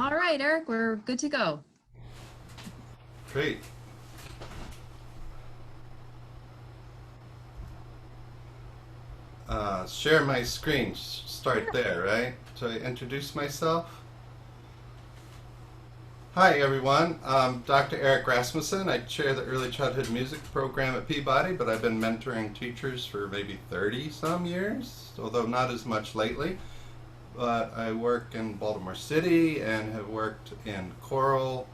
All right, Eric, we're good to go. Great. Share my screen. Start there, right? So I introduce myself. Hi, everyone. I'm Dr. Eric Rasmussen. I chair the Early Childhood Music program at Peabody, but I've been mentoring teachers for maybe 30 some years, although not as much lately. But I work in Baltimore City and have worked in choral,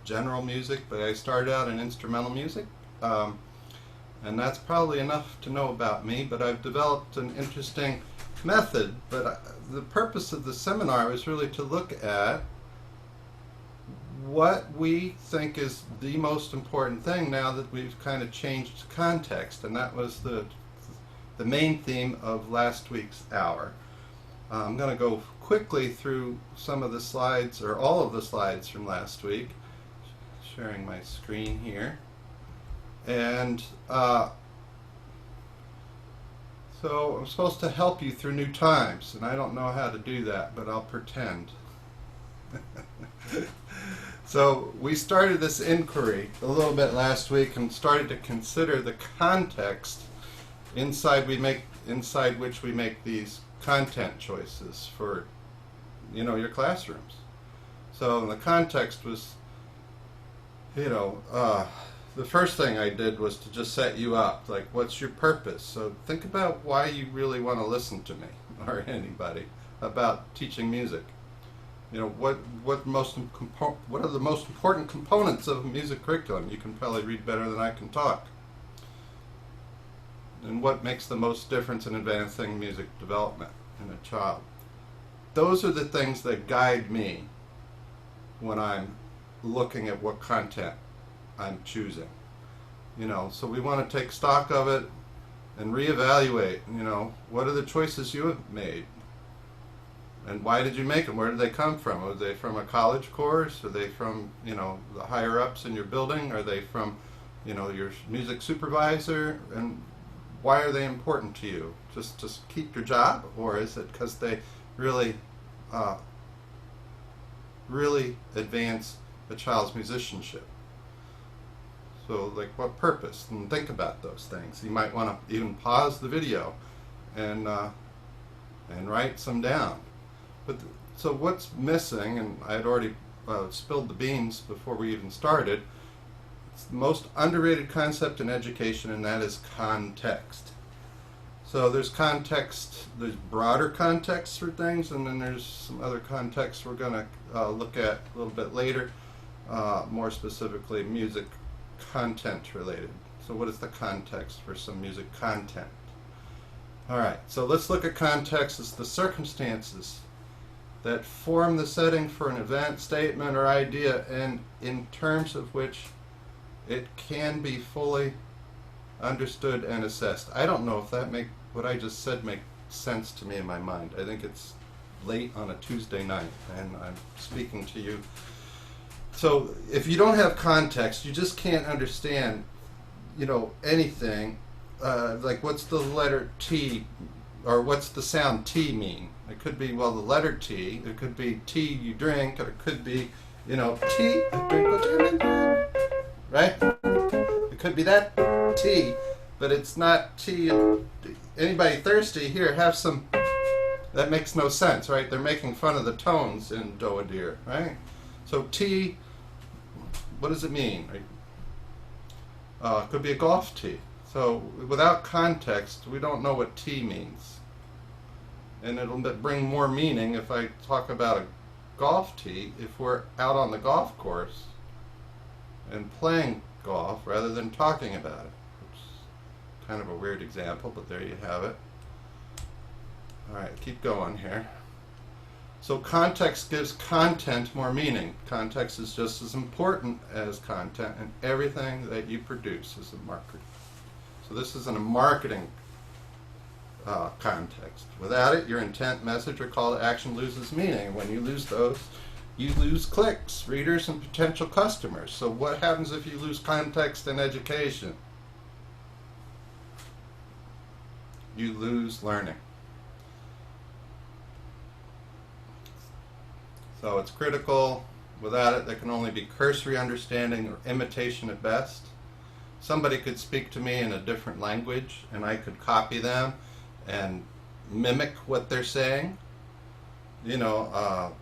general music, but I started out in instrumental music. And that's probably enough to know about me, but I've developed an interesting method. But the purpose of the seminar was really to look at what we think is the most important thing now that we've kind of changed context, and that was the main theme of last week's hour. I'm going to go quickly through some of the slides, or all of the slides from last week, sharing my screen here. And so I'm supposed to help you through new times, and I don't know how to do that, but I'll pretend. So we started this inquiry a little bit last week and started to consider the context inside which we make these content choices for your classrooms. So the context was the first thing I did was to just set you up, like, what's your purpose? So think about why you really want to listen to me or anybody about teaching music. What are the most important components of a music curriculum? You can probably read better than I can talk. And what makes the most difference in advancing music development in a child? Those are the things that guide me when I'm looking at what content I'm choosing. So we want to take stock of it and reevaluate, what are the choices you have made? And why did you make them? Where did they come from? Are they from a college course? Are they from, the higher ups in your building? Are they from, your music supervisor? And why are they important to you? Just keep your job? Or is it because they really advance a child's musicianship? So, like, what purpose? And think about those things. You might want to even pause the video and write some down. So what's missing, and I had already spilled the beans before we even started, it's the most underrated concept in education, and that is context. So there's context, there's broader context for things, and then there's some other contexts we're going to look at a little bit later, more specifically music content related. So what is the context for some music content? All right, so let's look at context as the circumstances that form the setting for an event, statement, or idea, and in terms of which it can be fully understood and assessed. I don't know if what I just said makes sense to me in my mind. I think it's late on a Tuesday night, and I'm speaking to you. So if you don't have context, you just can't understand, anything. Like, what's the letter T, or what's the sound T mean? It could be, well, the letter T. It could be tea you drink, or it could be, tea, right? It could be that tea, but it's not tea. Anybody thirsty? Here, have some. That makes no sense, right? They're making fun of the tones in do a deer, right? So tea, what does it mean? Right? It could be a golf tee. So without context, we don't know what tea means. And it'll bring more meaning if I talk about a golf tee if we're out on the golf course and playing golf rather than talking about it. Which is kind of a weird example, but there you have it. All right, keep going here. So context gives content more meaning. Context is just as important as content, and everything that you produce is a marketing. So this is in a marketing context. Without it, your intent, message, or call to action loses meaning. When you lose those, you lose clicks, readers, and potential customers. So what happens if you lose context in education? You lose learning. So it's critical. Without it, there can only be cursory understanding or imitation at best. Somebody could speak to me in a different language, and I could copy them and mimic what they're saying. You know,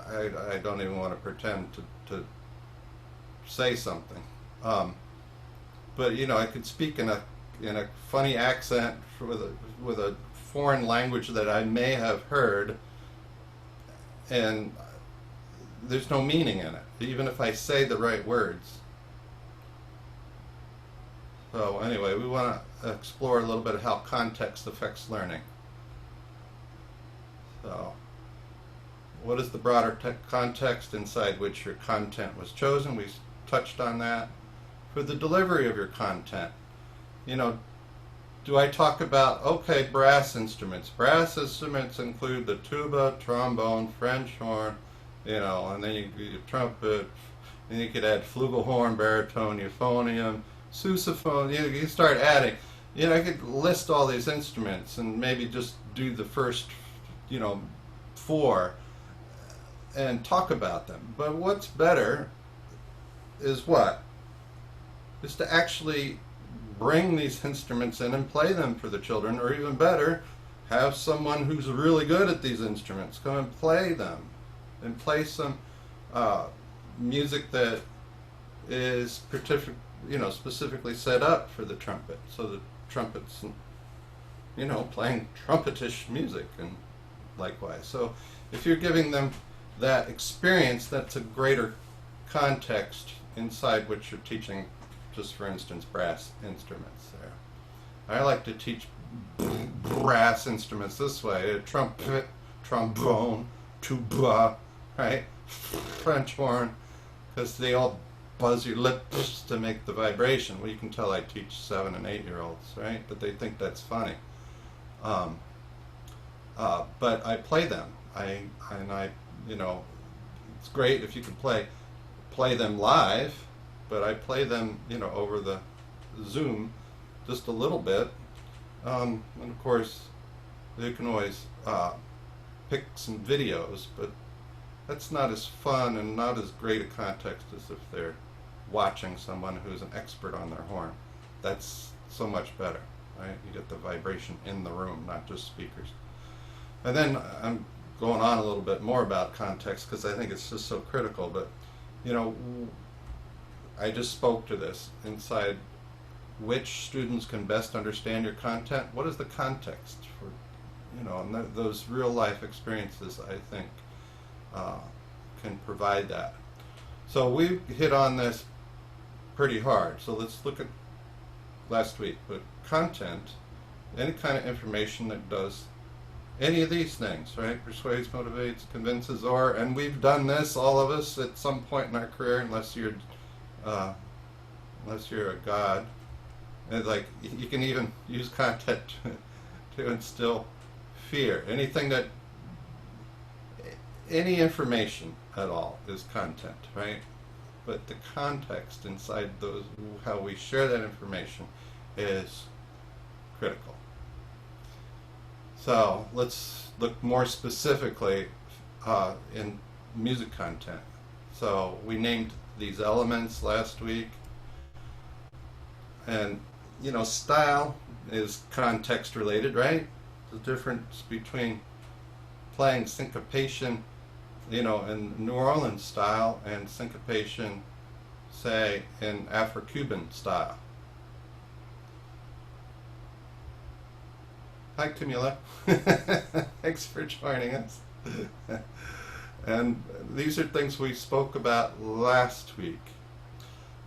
I don't even want to pretend to say something. But you know, I could speak in a funny accent with a foreign language that I may have heard, and there's no meaning in it, even if I say the right words. So anyway, we want to explore a little bit of how context affects learning. So, what is the broader context inside which your content was chosen? We touched on that. For the delivery of your content, you know, do I talk about, okay, brass instruments? Brass instruments include the tuba, trombone, French horn, you know, and then you trumpet, and you could add flugelhorn, baritone, euphonium, sousaphone. You start adding. You know, I could list all these instruments and maybe just do the first, you know, 4 and talk about them. But what's better is what? Is to actually bring these instruments in and play them for the children, or even better, have someone who's really good at these instruments come and play them, and play some music that is specifically set up for the trumpet, so the trumpet's, you know, playing trumpetish music, and likewise. So if you're giving them that experience, that's a greater context inside which you're teaching, just for instance, brass instruments there. I like to teach brass instruments this way: a trumpet, trombone, tuba, right? French horn, because they all buzz your lips to make the vibration. Well, you can tell I teach 7 and 8-year-olds, right? But they think that's funny. But I play them. You know, it's great if you can play them live, but I play them, you know, over the Zoom just a little bit. And of course, you can always pick some videos, but that's not as fun and not as great a context as if they're watching someone who's an expert on their horn. That's so much better, right? You get the vibration in the room, not just speakers. And then I'm going on a little bit more about context because I think it's just so critical, but you know, I just spoke to this inside which students can best understand your content. What is the context for, you know, and those real life experiences, I think, can provide that. So we hit on this pretty hard. So let's look at last week. But content, any kind of information that does any of these things, right? Persuades, motivates, convinces, and we've done this, all of us, at some point in our career, unless you're a god. And like, you can even use content to instill fear. Any information at all is content, right? But the context inside those, how we share that information, is critical. So let's look more specifically in music content. So we named these elements last week, and you know, style is context related, right? The difference between playing syncopation, you know, in New Orleans style, and syncopation, say, in Afro-Cuban style. Hi, Camila. Thanks for joining us. And these are things we spoke about last week.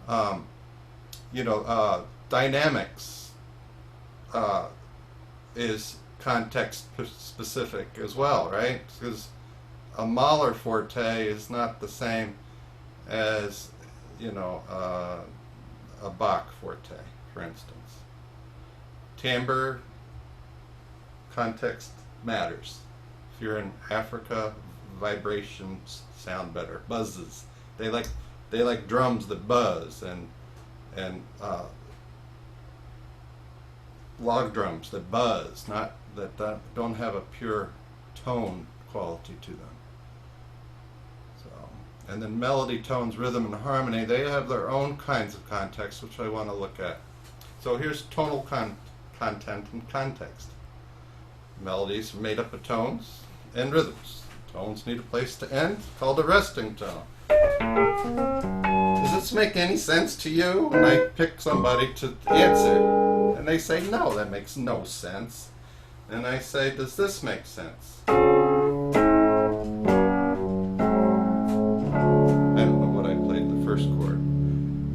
You know, dynamics is context specific as well, right? Because a Mahler forte is not the same as, you know, a Bach forte, for instance. Timbre, context matters. If you're in Africa, vibrations sound better. Buzzes. They like drums that buzz, and log drums that buzz, not that don't have a pure tone quality to them. And then melody, tones, rhythm, and harmony, they have their own kinds of context, which I want to look at. So here's tonal content and context. Melodies are made up of tones and rhythms. Tones need a place to end, called a resting tone. Does this make any sense to you? And I pick somebody to answer, and they say, no, that makes no sense. And I say, does this make sense? I don't know what I played the first chord.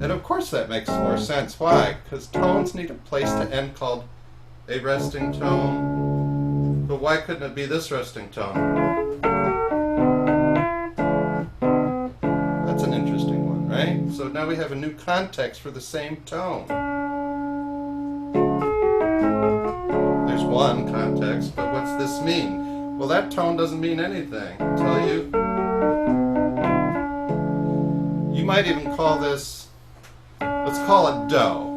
And of course that makes more sense. Why? Because tones need a place to end called a resting tone. But why couldn't it be this resting tone? That's an interesting one, right? So now we have a new context for the same tone. There's one context, but what's this mean? Well, that tone doesn't mean anything. I'll tell you. You might even call this, let's call it do.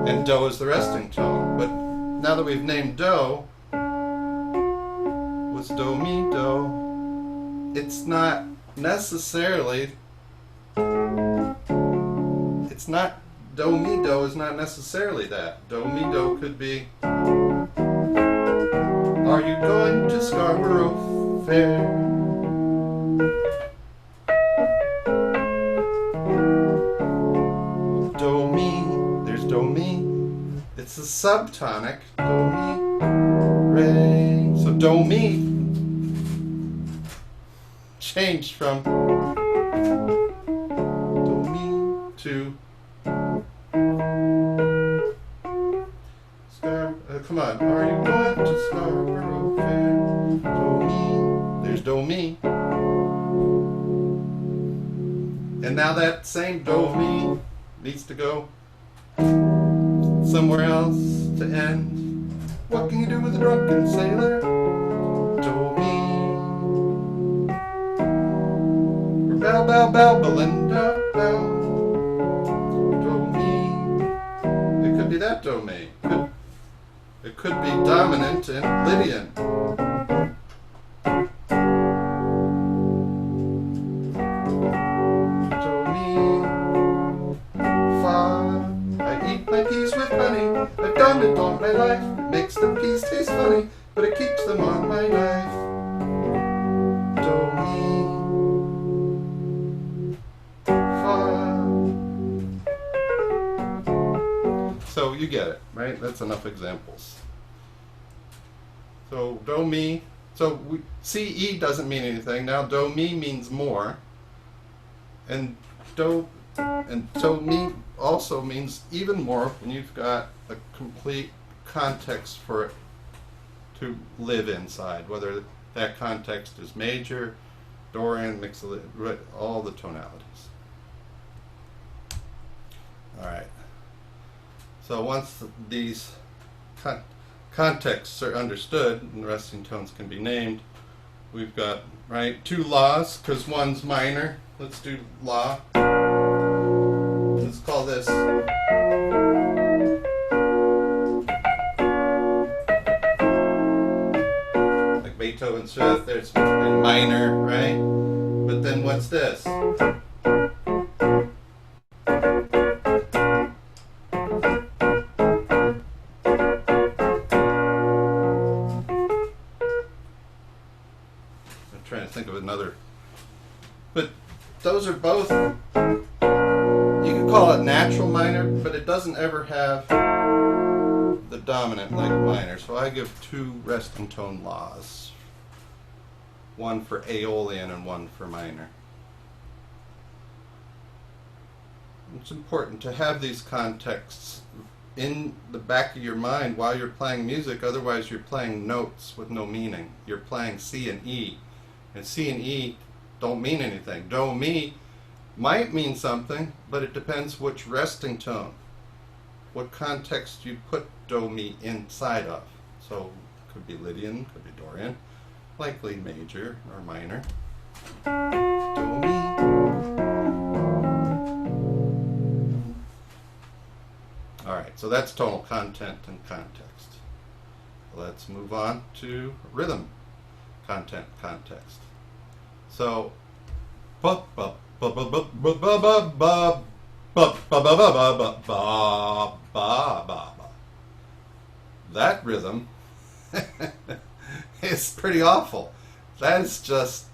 And do is the resting tone. But now that we've named do, what's do, mi, do? It's not necessarily, it's not, do, mi, do is not necessarily that. Do, mi, do could be, are you going to Scarborough Fair? Do, mi, there's do, mi. It's a subtonic, do, mi, re. So do, mi changed from do, mi to come on, are you going to Scarborough Fair? Do, mi, there's do, mi. And now that same do, mi needs to go somewhere else to end. What can you do with a drunken sailor? Do, mi. Bow, bow, bow, Belinda, bow. Do, mi. It could be that do, mi. It could be dominant and Lydian. Do, mi, fa. I eat my peas with honey. I've done it all my life. It makes the peas taste funny, but it keeps them on my knife. Do, mi, fa. So you get it, right? That's enough examples. So do, mi. So CE doesn't mean anything. Now do, mi means more. And do, and so mi also means even more when you've got a complete context for it to live inside, whether that context is major, Dorian, mixed, all the tonalities. All right. So once these contexts are understood and the resting tones can be named, we've got, right, two laws, because one's minor. Let's do law. Let's call this like Beethoven's fifth. There's in minor, right? But then what's this? Trying to think of another, but those are both, you could call it natural minor, but it doesn't ever have the dominant like minor. So I give two resting tone laws, one for Aeolian and one for minor. It's important to have these contexts in the back of your mind while you're playing music, otherwise you're playing notes with no meaning. You're playing C and E. And C and E don't mean anything. Do, mi might mean something, but it depends which resting tone, what context you put do, mi inside of. So it could be Lydian, could be Dorian, likely major or minor. Do, mi. All right, so that's tonal content and context. Let's move on to rhythm, content, context. So, ba ba ba ba ba ba ba ba ba ba ba ba ba ba ba ba. That rhythm is pretty awful. That is just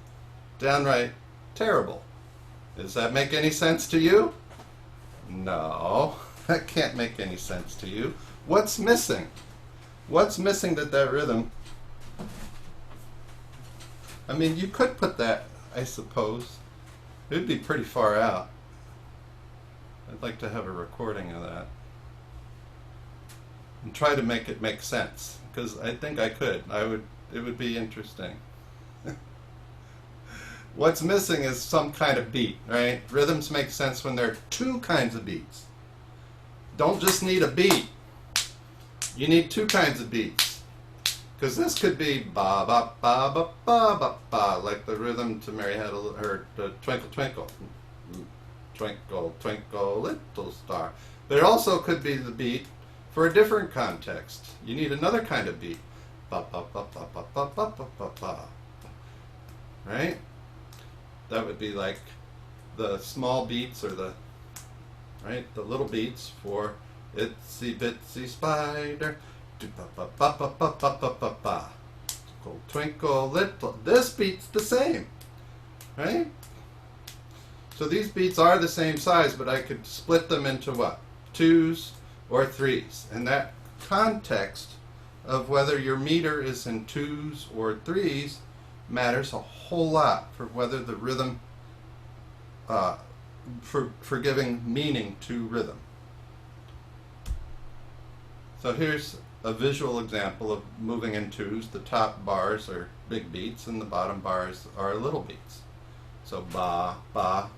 downright terrible. Does that make any sense to you? No, that can't make any sense to you. What's missing? What's missing that rhythm? I mean, you could put that, I suppose. It would be pretty far out. I'd like to have a recording of that. And try to make it make sense, because I think I could. It would be interesting. What's missing is some kind of beat, right? Rhythms make sense when there are two kinds of beats. Don't just need a beat. You need two kinds of beats. Because this could be ba ba ba ba ba ba ba, like the rhythm to Mary Had a her Twinkle Twinkle, Twinkle Twinkle Little Star. But it also could be the beat for a different context. You need another kind of beat. Ba ba ba ba ba ba ba ba ba ba. Right? That would be like the small beats or the little beats for Itsy Bitsy Spider. Ba ba ba ba ba ba ba ba ba. Twinkle Twinkle Little. This beat's the same, right? So these beats are the same size, but I could split them into what? Twos or threes. And that context of whether your meter is in twos or threes matters a whole lot for whether the rhythm, for giving meaning to rhythm. So here's a visual example of moving in twos. The top bars are big beats and the bottom bars are little beats. So ba, ba,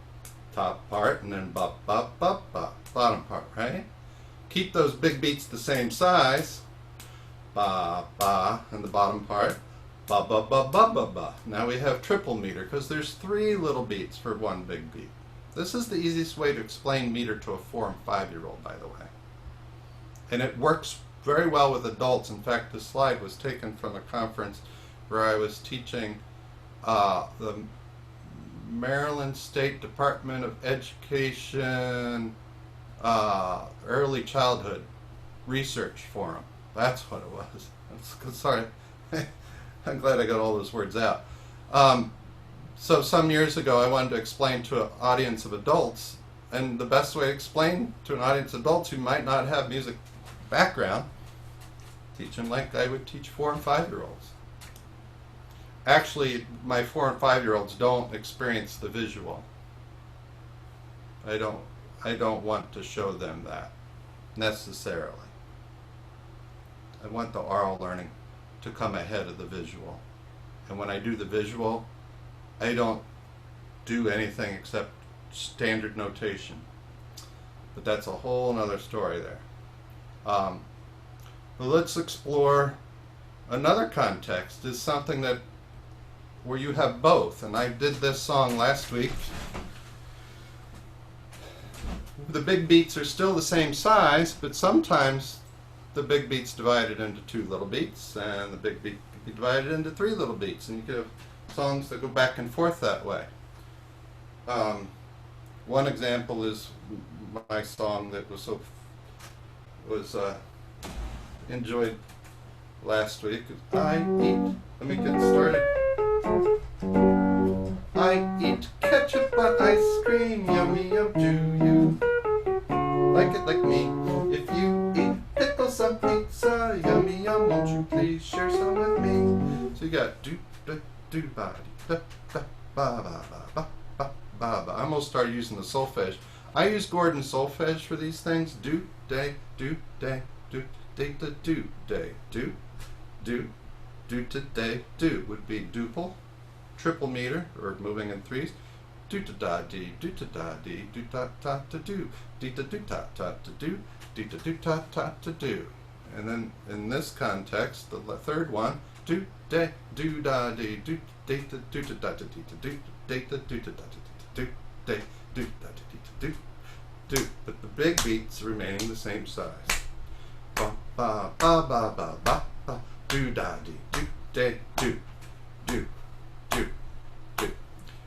top part, and then ba, ba, ba, ba, bottom part, right? Keep those big beats the same size, ba, ba, and the bottom part, ba, ba, ba, ba, ba, ba. Now we have triple meter because there's three little beats for one big beat. This is the easiest way to explain meter to a 4- and 5-year-old, by the way. And it works very well with adults. In fact, this slide was taken from a conference where I was teaching the Maryland State Department of Education Early Childhood Research Forum. That's what it was. Sorry, I'm glad I got all those words out. So some years ago I wanted to explain to an audience of adults, and the best way to explain to an audience of adults who might not have music background, teach them like I would teach 4- and 5-year-olds. Actually, my 4- and 5-year-olds don't experience the visual. I don't want to show them that necessarily. I want the oral learning to come ahead of the visual. And when I do the visual, I don't do anything except standard notation. But that's a whole other story there. But let's explore another context, is something that where you have both. And I did this song last week. The big beats are still the same size, but sometimes the big beat's divided into 2 little beats, and the big beat can be divided into 3 little beats, and you could have songs that go back and forth that way. One example is my song that was enjoyed last week. I eat. Let me get started. I eat ketchup on ice cream, yummy, yum, do you like it like me? If you eat pickles on pizza, yummy, yum, won't you please share some with me? So you got do da do ba da da ba ba ba ba ba ba. I almost started using the solfege. I use Gordon solfege for these things. Do day do day do day da do day do today do would be duple, triple meter, or moving in threes. Do ta da dee, do ta da dee, do ta ta ta do, dee ta do ta ta ta do, dee ta do ta ta ta do. And then in this context, the third one, do day do da dee, do day ta do ta da ta dee ta do, day ta do ta da ta do, day do da ta dee ta do, do. But the big beats remaining the same size. Ba ba ba ba ba ba ba. Do da dee do day do do do do.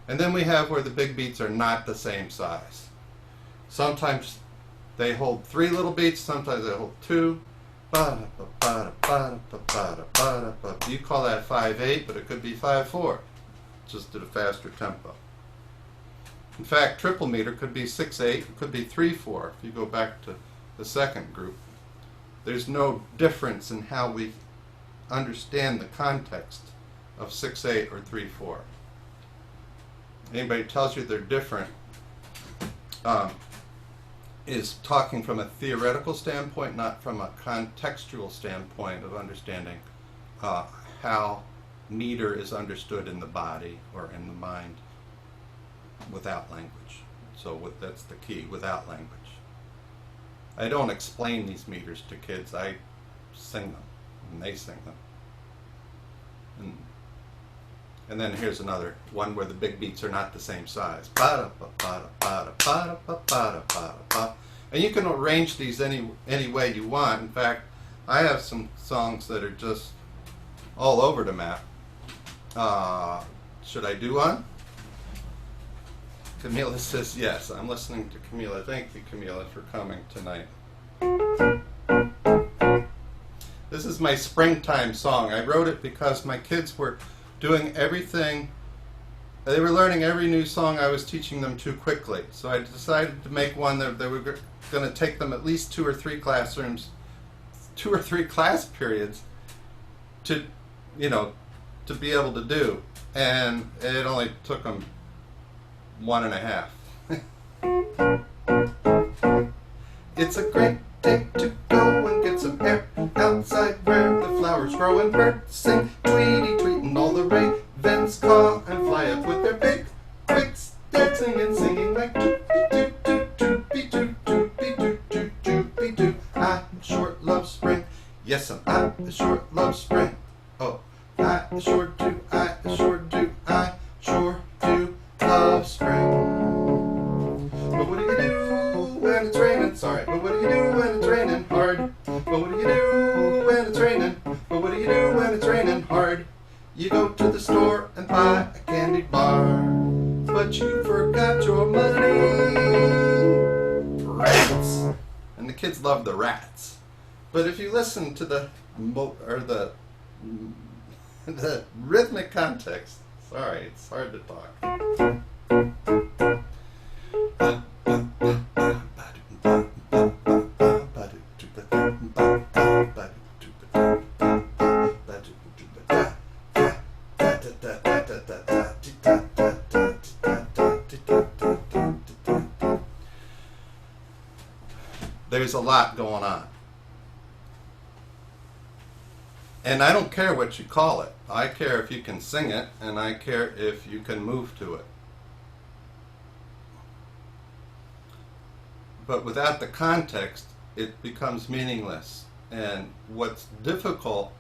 And then we have where the big beats are not the same size. Sometimes they hold 3 little beats, sometimes they hold 2. You call that 5/8, but it could be 5/4, just at a faster tempo. In fact, triple meter could be 6/8, it could be 3/4. If you go back to the second group, there's no difference in how we understand the context of 6/8 or 3/4. Anybody tells you they're different is talking from a theoretical standpoint, not from a contextual standpoint of understanding how meter is understood in the body or in the mind without language. So that's the key, without language. I don't explain these meters to kids, I sing them, and they sing them. And then here's another one where the big beats are not the same size. And you can arrange these any way you want. In fact, I have some songs that are just all over the map. Should I do one? Camila says yes. I'm listening to Camila. Thank you, Camila, for coming tonight. This is my springtime song. I wrote it because my kids were doing everything. They were learning every new song I was teaching them too quickly. So I decided to make one that they were going to take them at least 2 or 3 classrooms, 2 or 3 class periods to, to be able to do. And it only took them 1.5. It's a great day to go and get some air outside where the flowers grow and birds sing tweety tweet and all the ravens caw and fly up with their big wings dancing and singing like doopy doo doopy doo doopy doo doo doopy doo. I sure love spring. Yes, I sure love spring. Oh, I sure do. I sure do. I sure do love spring. But what do you do when it's raining? Sorry, but what do you do when it's raining hard? But what do you do when it's raining? But what do you do when it's raining hard? You go to the store and buy a candy bar, but you forgot your money. Rats. And the kids love the rats. But if you listen to the rhythmic context, sorry, it's hard to talk. There's a lot going on. And I don't care what you call it. I care if you can sing it, and I care if you can move to it. But without the context, it becomes meaningless. And what's difficult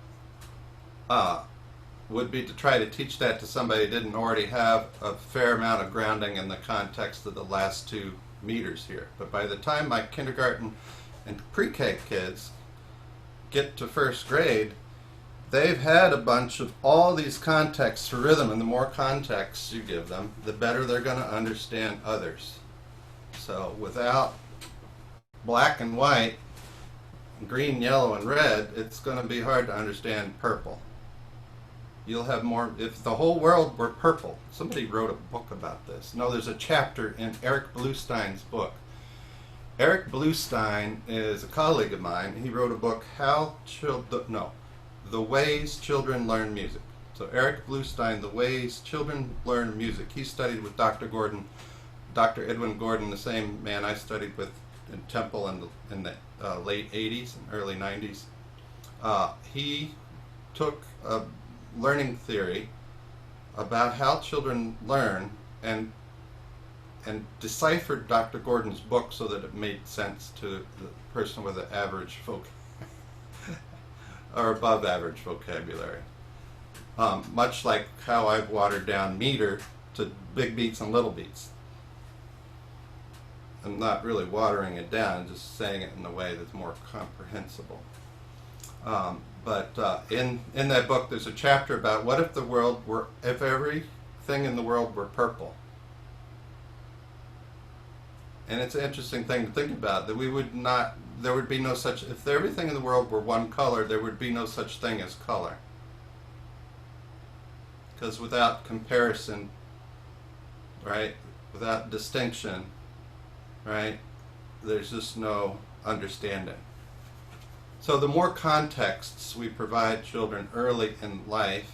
would be to try to teach that to somebody who didn't already have a fair amount of grounding in the context of the last 2 meters here. But by the time my kindergarten and pre-K kids get to 1st grade, they've had a bunch of all these contexts for rhythm, and the more contexts you give them, the better they're going to understand others. So without black and white, green, yellow, and red, it's going to be hard to understand purple. You'll have more, if the whole world were purple. Somebody wrote a book about this. No, there's a chapter in Eric Bluestein's book. Eric Bluestein is a colleague of mine. He wrote a book, The Ways Children Learn Music. So Eric Bluestein, The Ways Children Learn Music. He studied with Dr. Edwin Gordon, the same man I studied with in Temple in the late 80s and early 90s. He took a learning theory about how children learn and deciphered Dr. Gordon's book so that it made sense to the person with an average or above average vocabulary. Much like how I've watered down meter to big beats and little beats. I'm not really watering it down, just saying it in a way that's more comprehensible. But in that book there's a chapter about what if the world were, if every thing in the world were purple. And it's an interesting thing to think about, that we would not, there would be no such, if everything in the world were one color, there would be no such thing as color. Because without comparison, right, without distinction, right, there's just no understanding. So the more contexts we provide children early in life,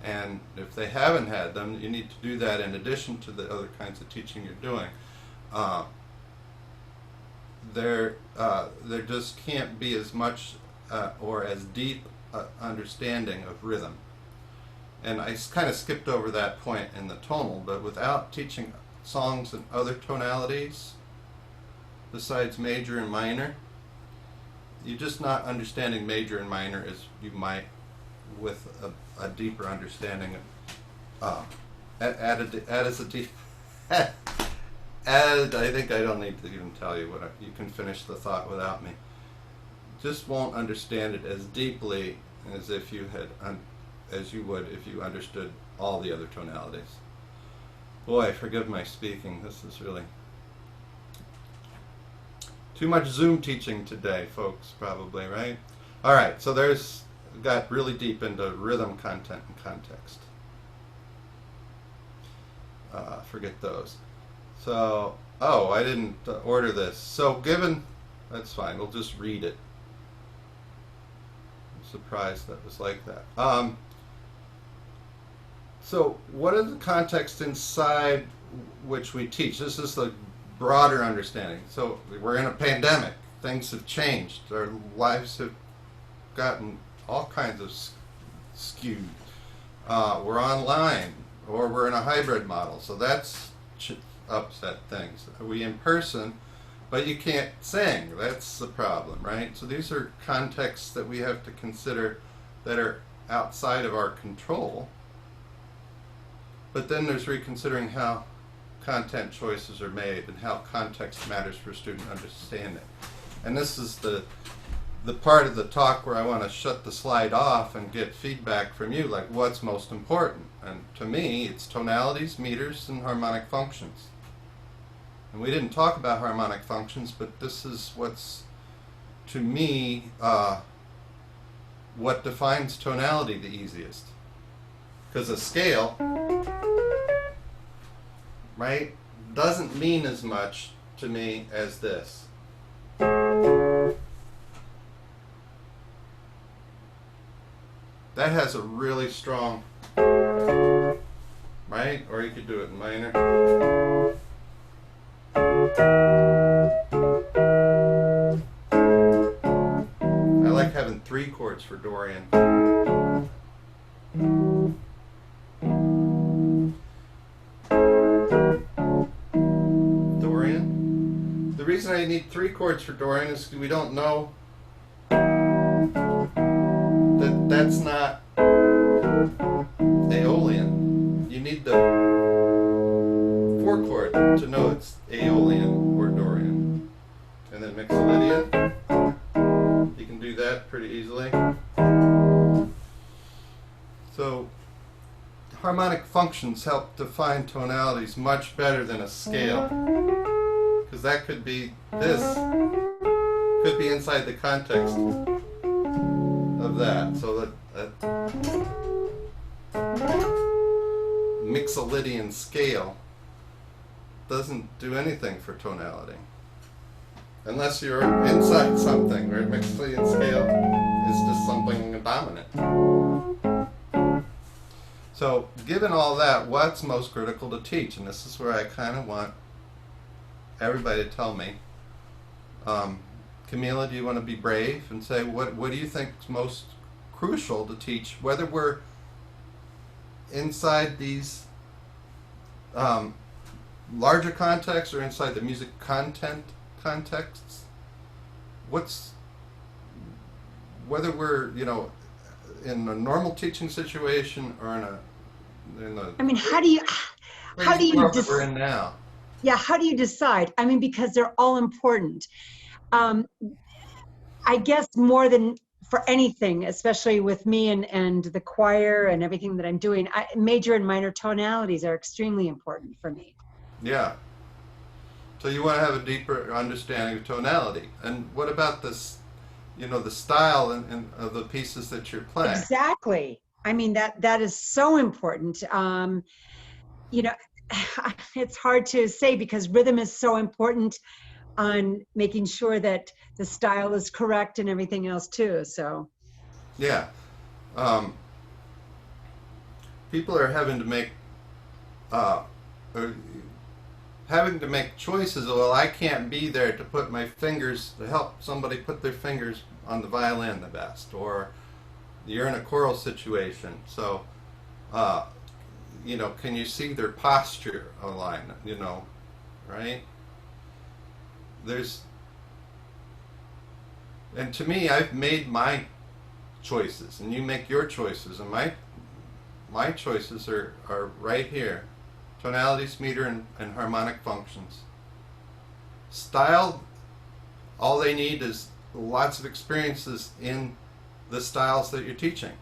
and if they haven't had them, you need to do that in addition to the other kinds of teaching you're doing. There just can't be as much or as deep understanding of rhythm. And I kind of skipped over that point in the tonal, but without teaching songs and other tonalities, besides major and minor, you're just not understanding major and minor as you might with a deeper understanding of I think I don't need to even tell you what you can finish the thought without me. Just won't understand it as deeply as if you had as you would if you understood all the other tonalities. Boy, forgive my speaking. This is really too much Zoom teaching today, folks, probably, right? All right, so got really deep into rhythm, content, and context. Forget those. So, I didn't order this. So that's fine, we'll just read it. I'm surprised that was like that. So what is the context inside which we teach? This is the broader understanding. So we're in a pandemic. Things have changed. Our lives have gotten all kinds of skewed. We're online, or we're in a hybrid model. So that's upset things. Are we in person, but you can't sing? That's the problem, right? So these are contexts that we have to consider that are outside of our control. But then there's reconsidering how content choices are made and how context matters for student understanding. And this is the part of the talk where I want to shut the slide off and get feedback from you, like what's most important. And to me, it's tonalities, meters, and harmonic functions. And we didn't talk about harmonic functions, but this is what's, to me, what defines tonality the easiest. Because a scale, right, doesn't mean as much to me as this. That has a really strong, right? Or you could do it in minor. I like having 3 chords for Dorian. The reason I need 3 chords for Dorian is because we don't know that that's not Aeolian. You need the 4 chord to know it's Aeolian or Dorian. And then Mixolydian. You can do that pretty easily. So harmonic functions help define tonalities much better than a scale. Because that could be could be inside the context of that. So that Mixolydian scale doesn't do anything for tonality. Unless you're inside something, right? Mixolydian scale is just something dominant. So given all that, what's most critical to teach? And this is where I kind of want everybody to tell me. Camila, do you want to be brave and say what do you think is most crucial to teach, whether we're inside these larger contexts or inside the music content contexts? Whether we're in a normal teaching situation or in a I mean, how do you we're in now? Yeah, how do you decide? I mean, because they're all important. I guess more than for anything, especially with me and the choir and everything that I'm doing, major and minor tonalities are extremely important for me. Yeah. So you want to have a deeper understanding of tonality. And what about this, the style of the pieces that you're playing? Exactly. I mean, that is so important. You know, it's hard to say because rhythm is so important on making sure that the style is correct and everything else too. So Yeah. Um, people are uh, are having to make choices. Well, I can't be there to put my fingers, to help somebody put their fingers on the violin the best, or you're in a choral situation. So, can you see their posture alignment, right? And to me, I've made my choices, and you make your choices, and my choices are right here: tonalities, meter, and harmonic functions. Style, all they need is lots of experiences in the styles that you're teaching.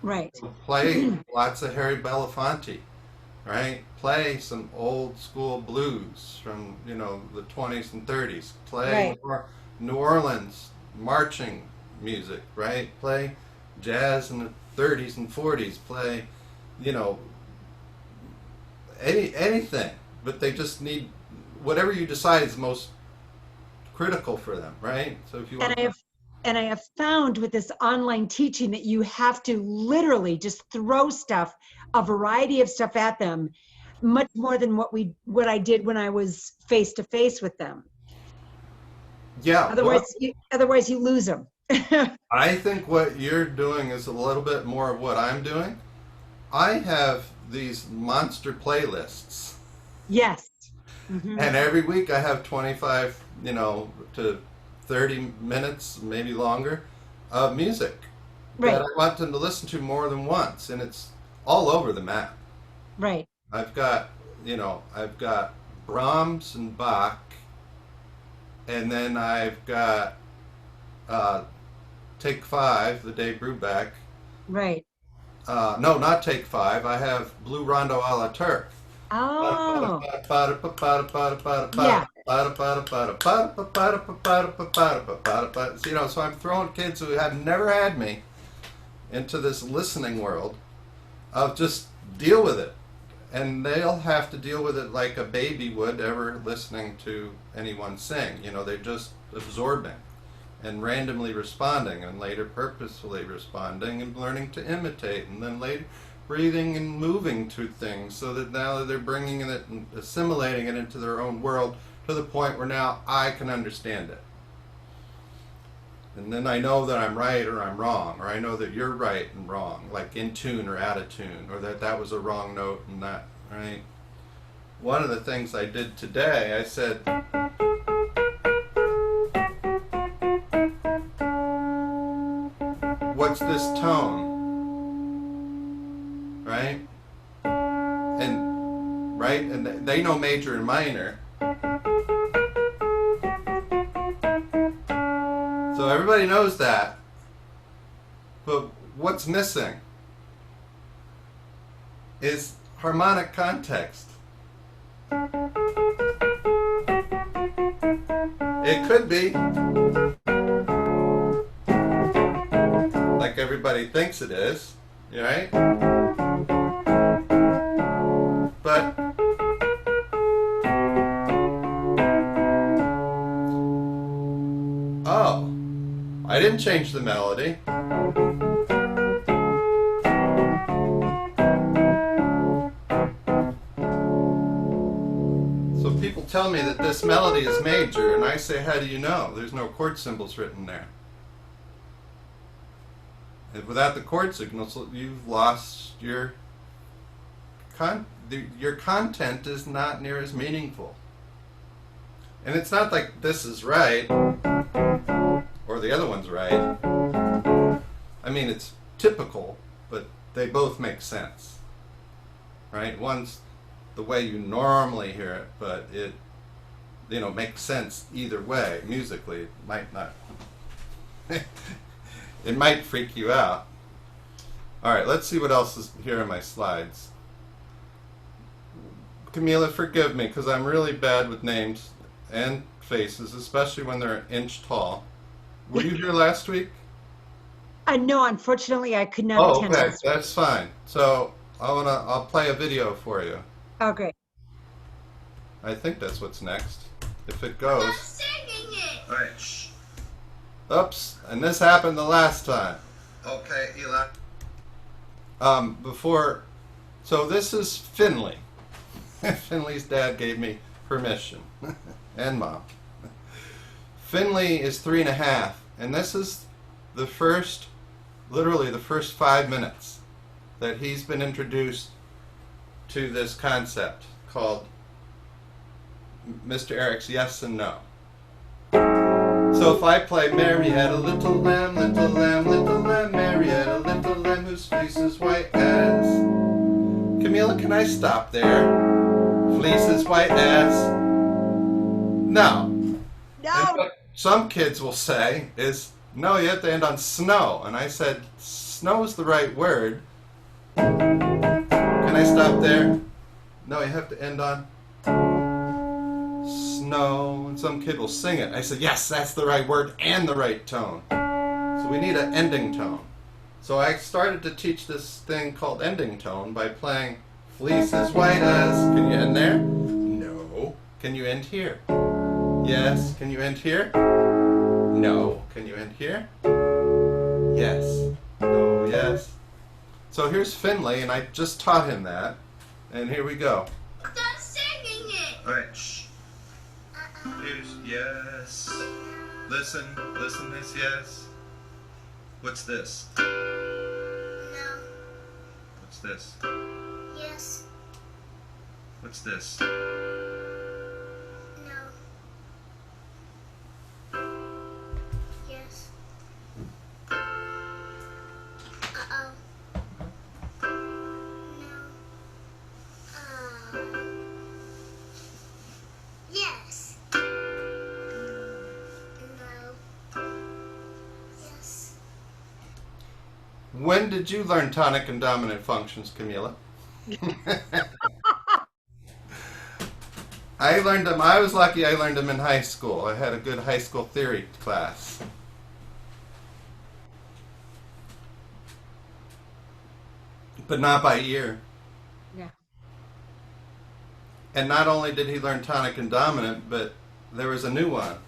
right. So play lots of Harry Belafonte, right? Play some old school blues from the 20s and 30s. Play Right. New Orleans marching music, right? Play jazz in the 30s and 40s. Play, you know, anything, but they just need whatever you decide is most critical for them, right? So if you And want, I have found with this online teaching that you have to literally just throw stuff, a variety of stuff at them, much more than what I did when I was face to face with them. yeah, well, Otherwise you lose them. I think what you're doing is a little bit more of what I'm doing. I have these monster playlists, Yes. Hmm. and every week I have 25, to 30 minutes, maybe longer, of music that Right. I want them to listen to more than once, and it's all over the map. Right. I've got, I've got Brahms and Bach, and then I've got Take Five, the Dave Brubeck. Right. No, not Take Five. I have Blue Rondo a la Turk. Oh, yeah. So I'm throwing kids who have never had me into this listening world of just deal with it. And they'll have to deal with it like a baby would ever listening to anyone sing. They're just absorbing and randomly responding, and later purposefully responding and learning to imitate, and then later breathing and moving to things, so that now they're bringing it and assimilating it into their own world to the point where now I can understand it. And then I know that I'm right or I'm wrong, or I know that you're right and wrong, like in tune or out of tune, or that was a wrong note and that, right? One of the things I did today, I said, what's this tone? Right? And they know major and minor. So everybody knows that. But what's missing is harmonic context. It could be like everybody thinks it is, right? But oh, I didn't change the melody. So people tell me that this melody is major, and I say, how do you know? There's no chord symbols written there. And without the chord signals, you've lost your content is not near as meaningful. And it's not like this is right or the other one's right. I mean, it's typical, but they both make sense, right? One's the way you normally hear it, but it, makes sense either way. Musically, it might not. It might freak you out. All right, let's see what else is here in my slides. Camila, forgive me, because I'm really bad with names and faces, especially when they're an inch tall. Were you here last week? No, unfortunately, I could not Oh, attend okay, last week. that's fine. So I'll play a video for you. Oh, great. I think that's what's next. If it goes. I'm singing it. All right. Shh. Oops, and this happened the last time. Okay, Eli. So this is Finley. Finley's dad gave me permission, and mom. Finley is 3.5, and this is the first, literally the first 5 minutes that he's been introduced to this concept called Mr. Eric's Yes and No. So if I play Mary had a little lamb, little lamb, little lamb, Mary had a little lamb whose fleece is white as. Camila, can I stop there? Fleece is white as. No. No. And what some kids will say is, no, you have to end on snow. And I said, snow is the right word. Can I stop there? No, you have to end on snow. And some kid will sing it. I said, yes, that's the right word and the right tone. So we need an ending tone. So I started to teach this thing called ending tone by playing fleece is white as. Can you end there? No. Can you end here? Yes. Can you end here? No. Can you end here? Yes. No. Yes. So here's Finley, and I just taught him that. And here we go. Stop singing it. All right. Shh. Here's yes. Listen. Listen. This yes. What's this? No. What's this? Yes. What's this? No. Yes. Uh-oh. No. Yes. No. Yes. When did you learn tonic and dominant functions, Camila? I learned them. I was lucky I learned them in high school. I had a good high school theory class. But not by ear. Yeah. And not only did he learn tonic and dominant, but there was a new one.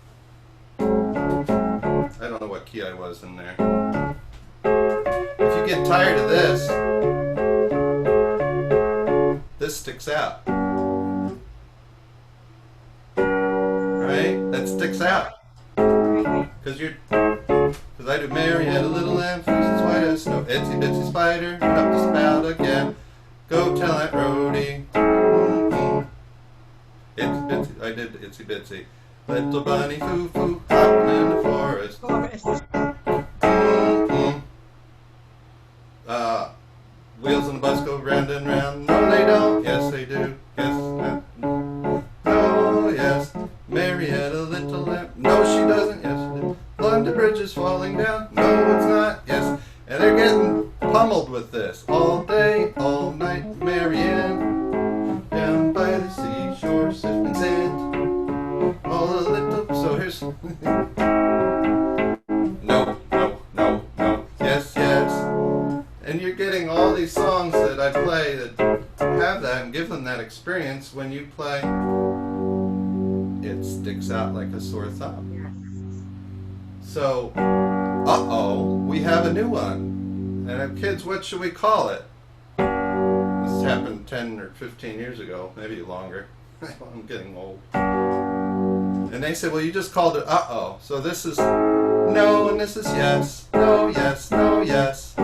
I don't know what key I was in there. If you get tired of this sticks out. Right? That sticks out. Because I do Mary had a little lamb, fleece white as snow, itsy bitsy spider, went up the spout again. Go tell Aunt Rhody. Itsy bitsy, I did itsy bitsy. Little bunny foo foo, hopping in the forest. Wheels on the bus go round and round. No, they don't. Yes, they do. Yes. No, yes. Mary had a little lamb. No, she doesn't. Yes, she did. London Bridge is falling down. No, it's not. Yes. And they're getting pummeled with this all day, all night. Mary Ann down by the seashore, sifting sand. All the little. So here's. No, no, no, no. Yes, yes. And you're getting all these songs that I play that have that and give them that experience. When you play, it sticks out like a sore thumb. Yes. So, we have a new one. And kids, what should we call it? This happened 10 or 15 years ago, maybe longer. I'm getting old. And they said, well, you just called it uh-oh. So this is no, and this is yes. No, yes, no, yes.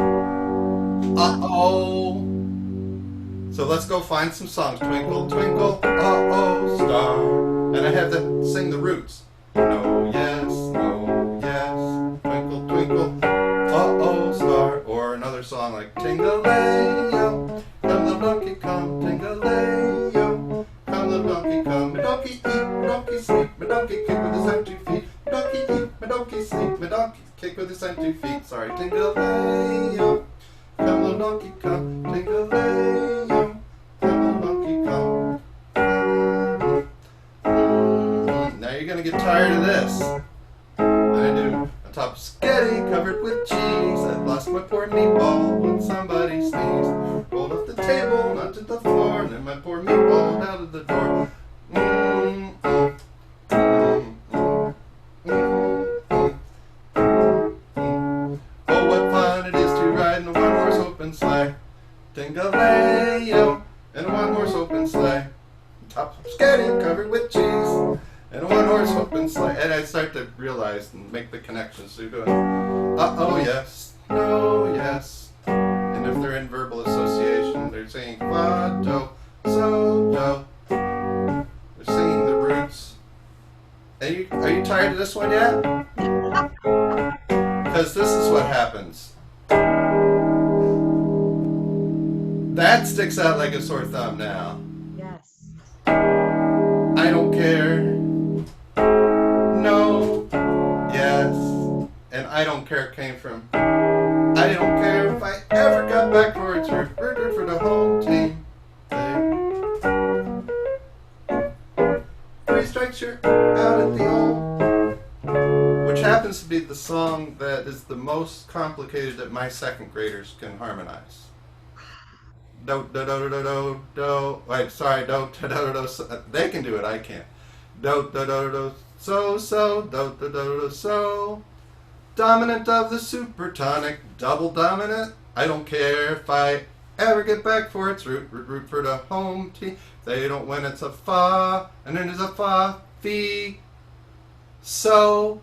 Uh-oh. So let's go find some songs. Twinkle, twinkle, uh-oh, star. And I have to sing the roots. No, yes, no, yes. Twinkle, twinkle, uh-oh, star. Or another song like Ting-a-lay-yo, come little donkey, come, Ting-a-lay-yo. Come little donkey, come, me donkey eat, me donkey sleep, me donkey kick with his empty feet. Me donkey donkey eat, my donkey sleep, my donkey kick with his hind 2 feet. Sorry, tingle-lay-o, come little donkey come, tingle-lay-o, come little donkey come. Now you're gonna get tired of this. I do a top spaghetti covered with cheese. I lost my poor meatball when somebody sneezed. Rolled off the table, not to the floor, and then my poor meatball out of the door. Oh, what fun it is to ride in a one-horse open sleigh. Ding-a-lay-o, in a one-horse open sleigh. Top spaghetti covered with cheese. And a one-horse open sleigh. And I start to realize and make the connections. So you're going, uh-oh, yes, no, yes. And if they're in verbal association, they're saying fa, do, so, do. They're singing the roots. Are you tired of this one yet? Because this is what happens. That sticks out like a sore thumb now. Yes. I don't care. No. Yes. And I don't care came from I don't care if I ever got back for it's root for the home team. 3 strikes you're out at the old. Which happens to be the song that is the most complicated that my 2nd graders can harmonize. Do do do do do do. Wait, sorry, do do do do. They can do it. I can't. Do do do do. So do do do do. So dominant of the supertonic, double dominant. I don't care if I ever get back for its root for the home team. They don't win. It's a fa, and then there's a fa, fee. So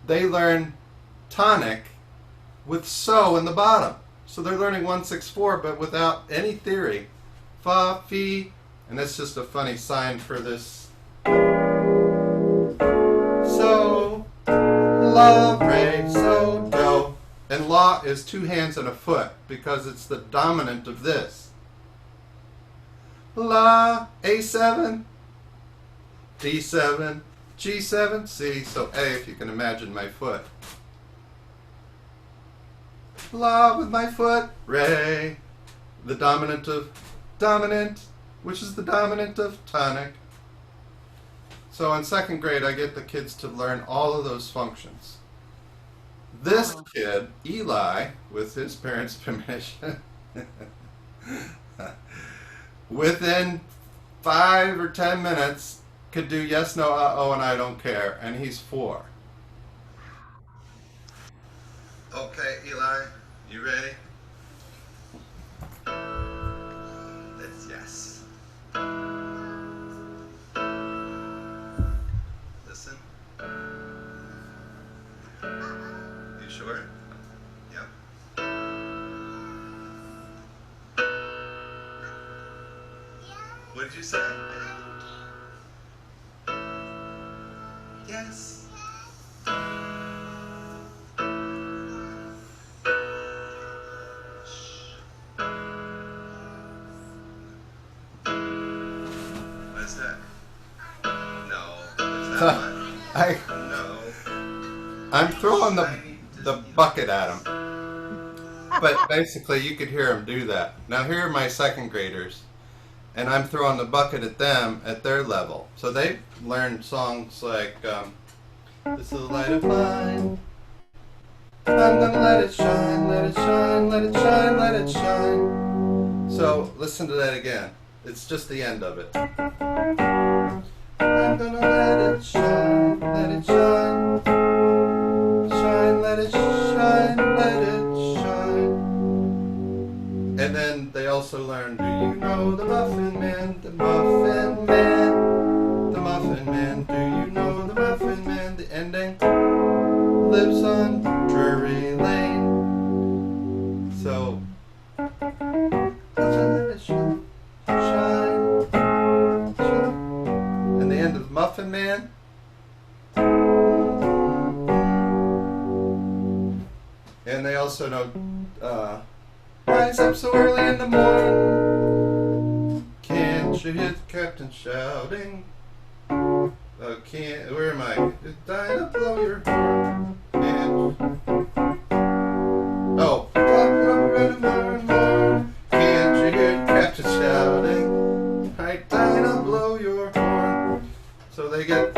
they learn tonic with so in the bottom. So they're learning 1-6-4, but without any theory. Fa, fi, and that's just a funny sign for this. So, la, re, so, do. And la is 2 hands and a foot because it's the dominant of this. La, A7, D7, G7, C. So A, if you can imagine my foot. La with my foot, re, the dominant of dominant, which is the dominant of tonic. So in 2nd grade, I get the kids to learn all of those functions. This kid, Eli, with his parents' permission, within 5 or 10 minutes, could do yes, no, uh-oh, and I don't care, and he's 4. Okay, Eli, you ready? It's yes. Listen. You sure? Yep. What did you say? Yes. What's that? No. What's that one? No. I'm throwing the bucket at him. But basically, you could hear him do that. Now, here are my 2nd graders. And I'm throwing the bucket at them at their level. So they learned songs like, this is the light of mine. I'm gonna let it shine, let it shine, let it shine, let it shine. So listen to that again. It's just the end of it. I'm gonna let it shine, let it shine. Shine, let it shine, let it shine. And then they also learn, do you know the Muffin Man, the Muffin Man, the Muffin Man, do you know the Muffin Man? The ending lives on Drury Lane. So, let it shine, shine, shine. And the end of Muffin Man. And they also know, rise up so early in the morning. Can't you hear the captain shouting? Where am I? Dying to blow your horn. And oh, can't you hear captain shouting? Right, dying to blow your horn. So they get.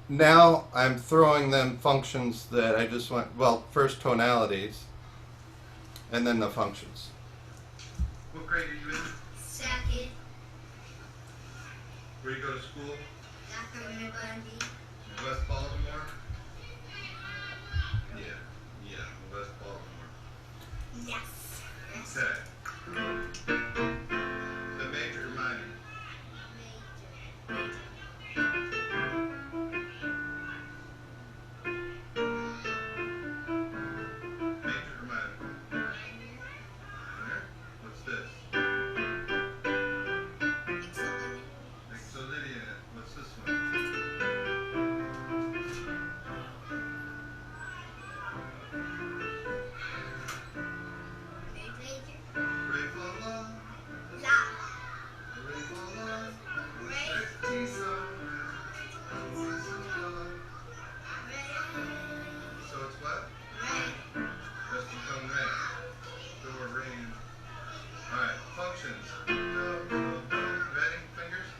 Now I'm throwing them functions that I just want. Well, first tonalities, and then the functions. What grade are you in? Second. Where do you go to school? Dr. Bundy. In West Baltimore? Yeah, West Baltimore. Yes. Okay. The major or minor? Major or minor? Minor? What's this? Mixolydian. What's this one? Re fa la. Re fa la. Re so re so la. So it's what? Just the tone re. Do or re. Alright, functions. Do, do, do. Ready? Fingers?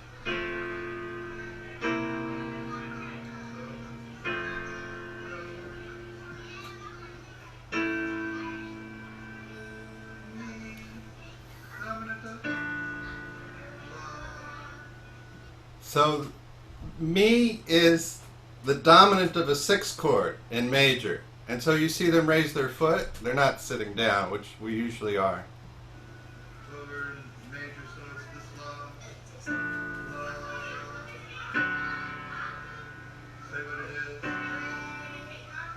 So, mi is the dominant of a sixth chord in major. And so you see them raise their foot. They're not sitting down, which we usually are. Over in major, so it's this la. La. Say what it is.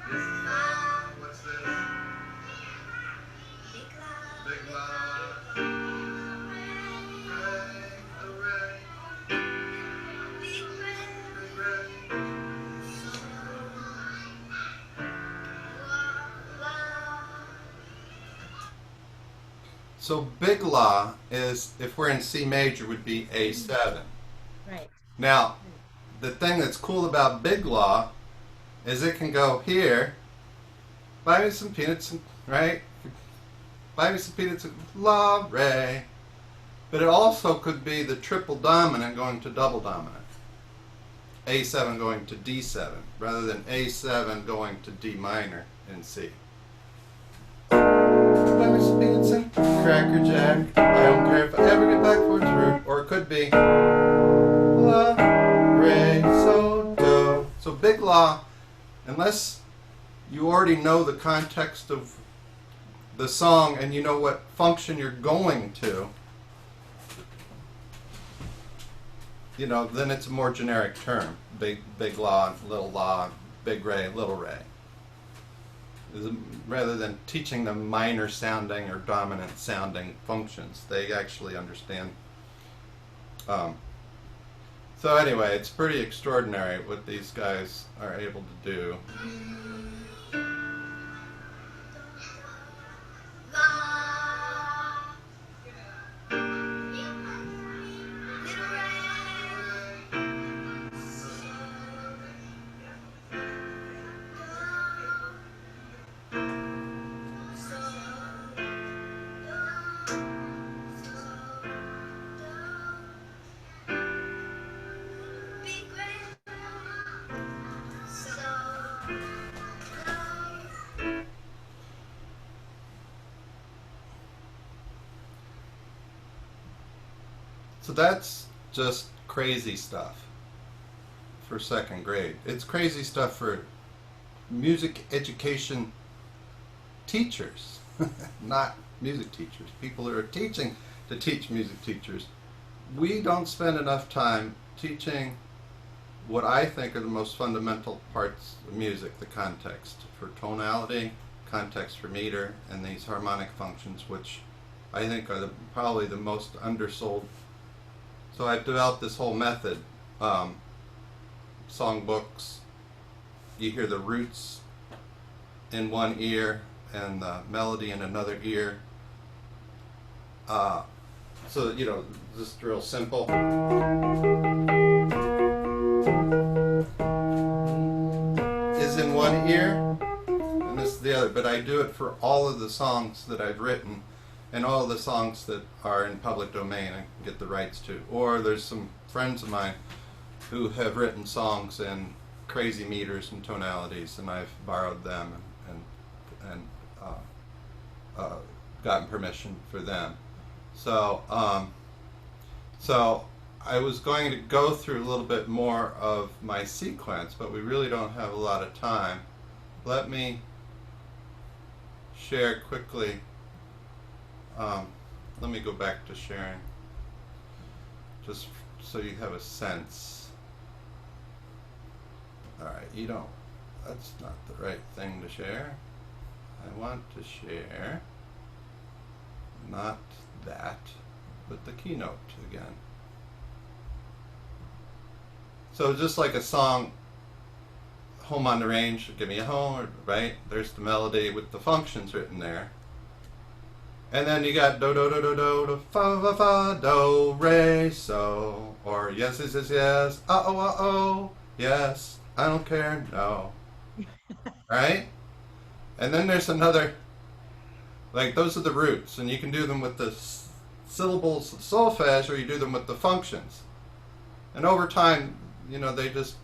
This is la. What's this? Big la. So big La is, if we're in C major, would be A7. Right. Now, the thing that's cool about big La is it can go here, buy me some peanuts, right? Buy me some peanuts, La, Re. But it also could be the triple dominant going to double dominant. A7 going to D7, rather than A7 going to D minor in C. Buy me some peanuts and Cracker Jack. I don't care if I ever get back towards root. Or it could be La, Re, So, Do. So big La, unless you already know the context of the song and you know what function you're going to, you know, then it's a more generic term. Big La, big Re, little Re. Rather than teaching them minor sounding or dominant sounding functions, they actually understand. So anyway, it's pretty extraordinary what these guys are able to do. So that's just crazy stuff for second grade. It's crazy stuff for music education teachers, not music teachers. People who are teaching to teach music teachers. We don't spend enough time teaching what I think are the most fundamental parts of music, the context for tonality, context for meter, and these harmonic functions, which I think are probably the most undersold. So I've developed this whole method. Songbooks, you hear the roots in one ear and the melody in another ear. So, you know, just real simple. Is in one ear, and this is the other, but I do it for all of the songs that I've written and all of the songs that are in public domain I can get the rights to. Or there's some friends of mine who have written songs in crazy meters and tonalities, and I've borrowed them and gotten permission for them. So, so I was going to go through a little bit more of my sequence, but we really don't have a lot of time. Let me share quickly. Let me go back to sharing, just so you have a sense. All right, you don't, that's not the right thing to share. I want to share, not that, but the keynote again. So just like a song, Home on the Range, Give Me a Home, right? There's the melody with the functions written there. And then you got do, do, do, do, do, do, fa, fa, fa, do, re, so. Or yes, yes, yes, yes, oh, yes, I don't care, no. Right? And then there's another, like those are the roots, and you can do them with the syllables of solfege, or you do them with the functions. And over time, you know, they just,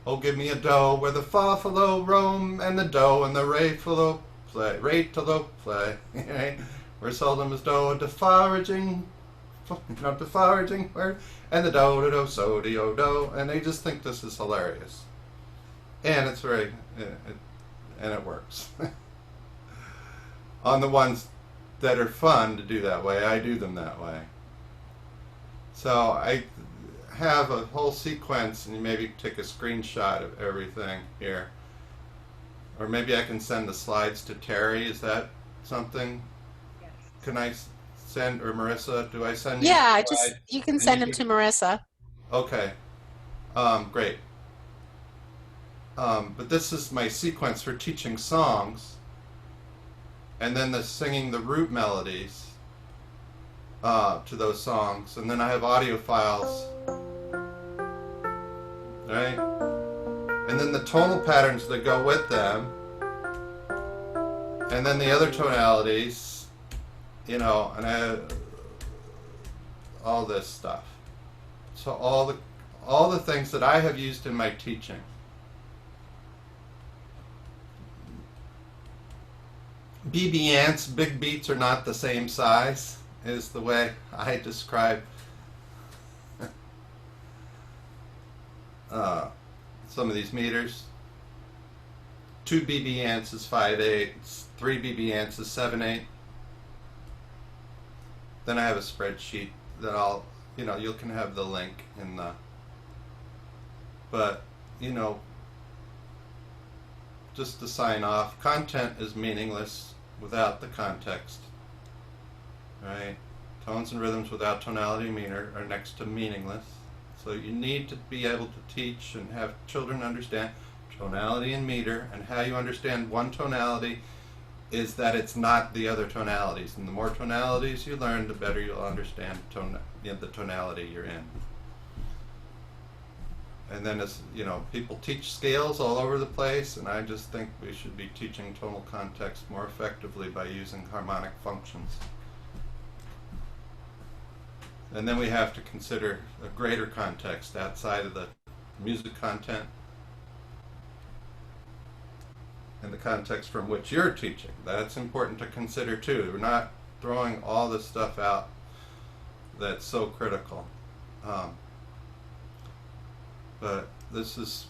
oh, give me a do, where the fa, fa, lo, roam, and the do, and the re, fa, lo, play, re, to, lo, play, right? Where seldom is do, a deforaging, not deforaging word, and the do, do, so, do, do, and they just think this is hilarious. And it's very, and it works. On the ones that are fun to do that way, I do them that way. So I have a whole sequence, and you maybe take a screenshot of everything here. Or maybe I can send the slides to Terry. Is that something? Yes. Can I send, or Marissa, do I send you Yeah, the just slide? you can And send you them to can- Marissa. Okay. Great. But this is my sequence for teaching songs, and then the singing the root melodies to those songs, and then I have audio files, right? And then the tonal patterns that go with them, and then the other tonalities, you know, and all this stuff. So all the things that I have used in my teaching. BB ants, big beats are not the same size, is the way I describe some of these meters. 2 BB ants is 5/8, 3 BB ants is 7/8. Then I have a spreadsheet that I'll, you know, you can have the link in the, but, you know, just to sign off, content is meaningless without the context, right? Tones and rhythms without tonality and meter are next to meaningless. So you need to be able to teach and have children understand tonality and meter, and how you understand one tonality is that it's not the other tonalities. And the more tonalities you learn, the better you'll understand the tonality you're in. And then, as you know, people teach scales all over the place, and I just think we should be teaching tonal context more effectively by using harmonic functions. And then we have to consider a greater context outside of the music content and the context from which you're teaching. That's important to consider too. We're not throwing all this stuff out that's so critical. But this is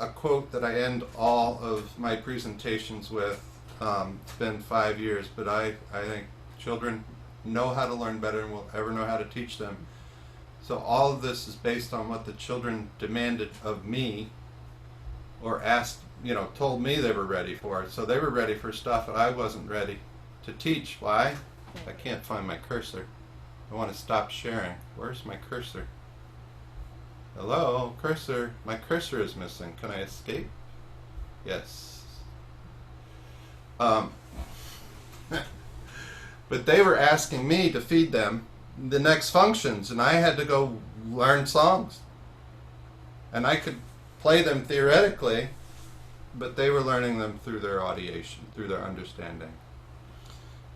a quote that I end all of my presentations with. It's been 5 years, but I think children know how to learn better than we'll ever know how to teach them. So all of this is based on what the children demanded of me, or asked, you know, told me they were ready for. So they were ready for stuff that I wasn't ready to teach. Why? I can't find my cursor. I want to stop sharing. Where's my cursor? Hello, cursor. My cursor is missing. Can I escape? Yes. But they were asking me to feed them the next functions, and I had to go learn songs. And I could play them theoretically, but they were learning them through their audiation, through their understanding.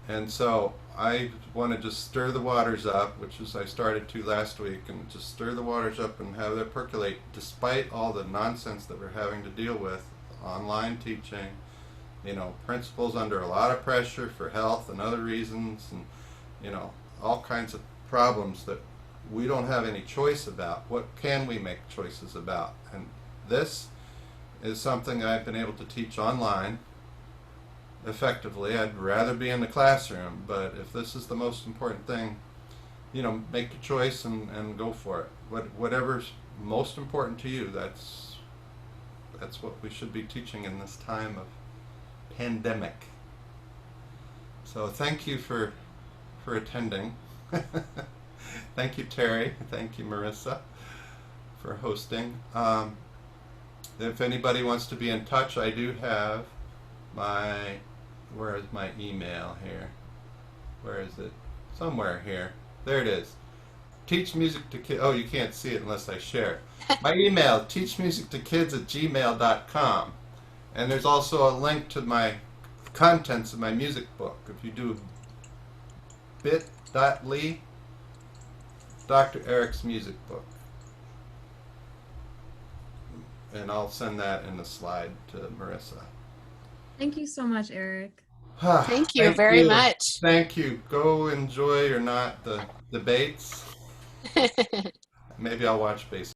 And so I want to just stir the waters up, which is I started to last week, and just stir the waters up and have it percolate despite all the nonsense that we're having to deal with, online teaching, you know, principals under a lot of pressure for health and other reasons, and, you know, all kinds of problems that we don't have any choice about. What can we make choices about? And this is something I've been able to teach online effectively. I'd rather be in the classroom, but if this is the most important thing, you know, make the choice and go for it. Whatever's most important to you, that's what we should be teaching in this time of pandemic. So thank you for attending. Thank you, Terry. Thank you, Marissa, for hosting. If anybody wants to be in touch, I do have where is my email here? Where is it? Somewhere here. There it is. Teach music to kids. Oh, you can't see it unless I share. My email, teachmusictokids@gmail.com. And there's also a link to my contents of my music book. If you do bit.ly, Dr. Eric's music book. And I'll send that in the slide to Marissa. Thank you so much, Eric. Thank you very much. Thank you. Go enjoy or not the debates. Maybe I'll watch baseball.